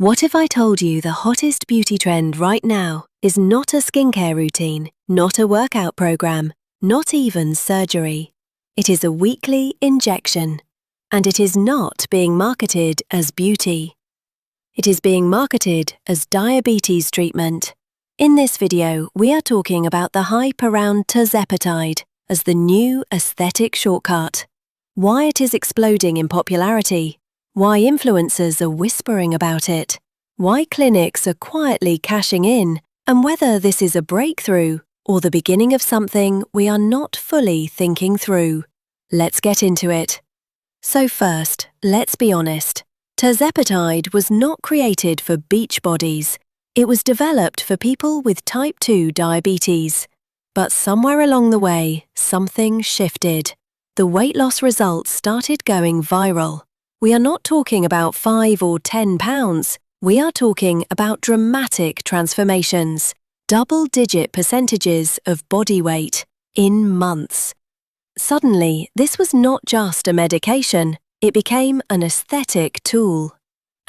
What if I told you the hottest beauty trend right now is not a skincare routine, not a workout program, not even surgery? It is a weekly injection. And it is not being marketed as beauty. It is being marketed as diabetes treatment. In this video, we are talking about the hype around Tirzepatide as the new aesthetic shortcut. Why it is exploding in popularity. Why influencers are whispering about it, why clinics are quietly cashing in, and whether this is a breakthrough or the beginning of something we are not fully thinking through. Let's get into it. So first, let's be honest. Tirzepatide was not created for beach bodies. It was developed for people with type 2 diabetes. But somewhere along the way, something shifted. The weight loss results started going viral. We are not talking about 5 or 10 pounds. We are talking about dramatic transformations, double-digit percentages of body weight in months. Suddenly, this was not just a medication, it became an aesthetic tool.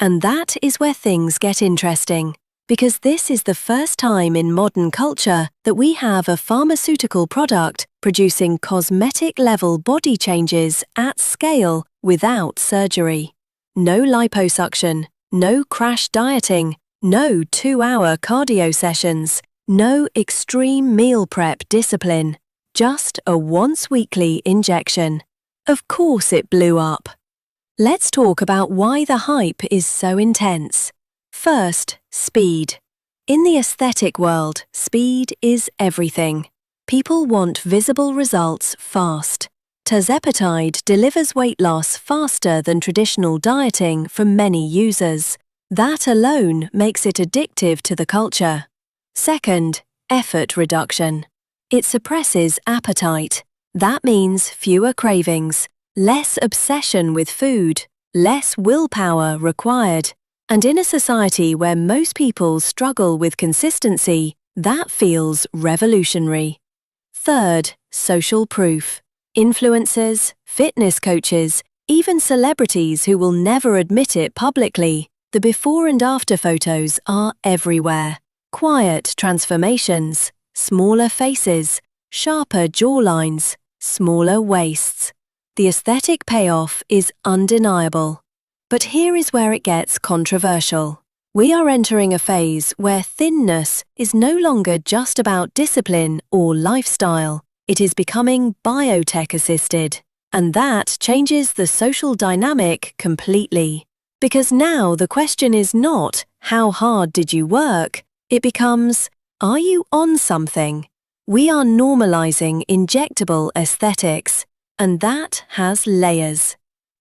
And that is where things get interesting, because this is the first time in modern culture that we have a pharmaceutical product producing cosmetic-level body changes at scale without surgery. No liposuction, no crash dieting, no 2-hour cardio sessions, no extreme meal prep discipline, just a once-weekly injection. Of course it blew up. Let's talk about why the hype is so intense. First, speed. In the aesthetic world, speed is everything. People want visible results fast. Tirzepatide delivers weight loss faster than traditional dieting for many users. That alone makes it addictive to the culture. Second, effort reduction. It suppresses appetite. That means fewer cravings, less obsession with food, less willpower required. And in a society where most people struggle with consistency, that feels revolutionary. Third, social proof. Influencers, fitness coaches, even celebrities who will never admit it publicly, the before and after photos are everywhere. Quiet transformations, smaller faces, sharper jawlines, smaller waists. The aesthetic payoff is undeniable. But here is where it gets controversial. We are entering a phase where thinness is no longer just about discipline or lifestyle. It is becoming biotech-assisted. And that changes the social dynamic completely. Because now the question is not, how hard did you work? It becomes, are you on something? We are normalizing injectable aesthetics, and that has layers.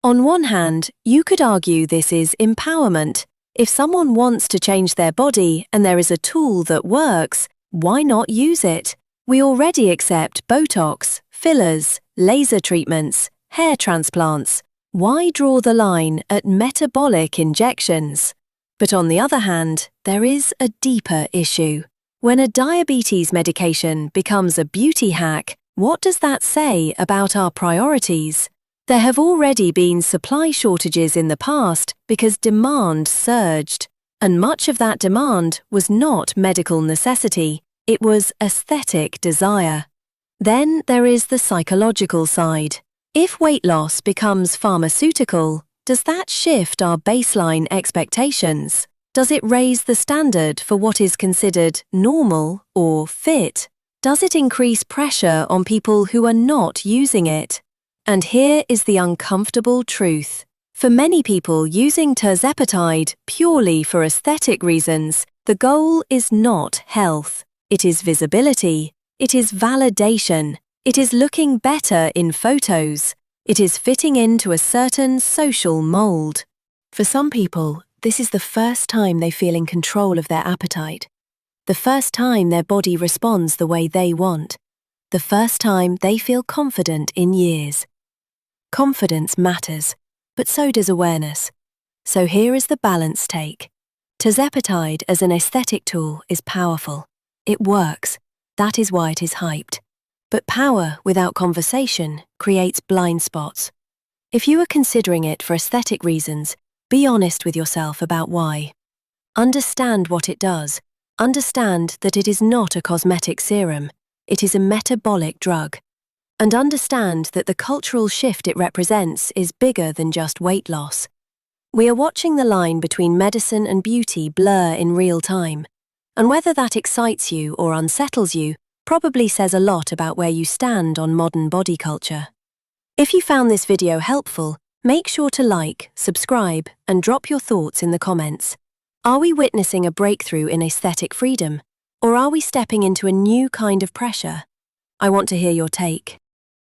On one hand, you could argue this is empowerment. If someone wants to change their body and there is a tool that works, why not use it? We already accept Botox, fillers, laser treatments, hair transplants. Why draw the line at metabolic injections? But on the other hand, there is a deeper issue. When a diabetes medication becomes a beauty hack, what does that say about our priorities? There have already been supply shortages in the past because demand surged. And much of that demand was not medical necessity. It was aesthetic desire. Then there is the psychological side. If weight loss becomes pharmaceutical, does that shift our baseline expectations? Does it raise the standard for what is considered normal or fit? Does it increase pressure on people who are not using it? And here is the uncomfortable truth. For many people using Tirzepatide purely for aesthetic reasons, the goal is not health. It is visibility. It is validation. It is looking better in photos. It is fitting into a certain social mold. For some people, this is the first time they feel in control of their appetite. The first time their body responds the way they want. The first time they feel confident in years. Confidence matters, but so does awareness. So here is the balance take. Tirzepatide as an aesthetic tool is powerful. It works. That is why it is hyped. But power without conversation creates blind spots. If you are considering it for aesthetic reasons, be honest with yourself about why. Understand what it does. Understand that it is not a cosmetic serum. It is a metabolic drug. And understand that the cultural shift it represents is bigger than just weight loss. We are watching the line between medicine and beauty blur in real time. And whether that excites you or unsettles you probably says a lot about where you stand on modern body culture. If you found this video helpful, make sure to like, subscribe, and drop your thoughts in the comments. Are we witnessing a breakthrough in aesthetic freedom? Or are we stepping into a new kind of pressure? I want to hear your take.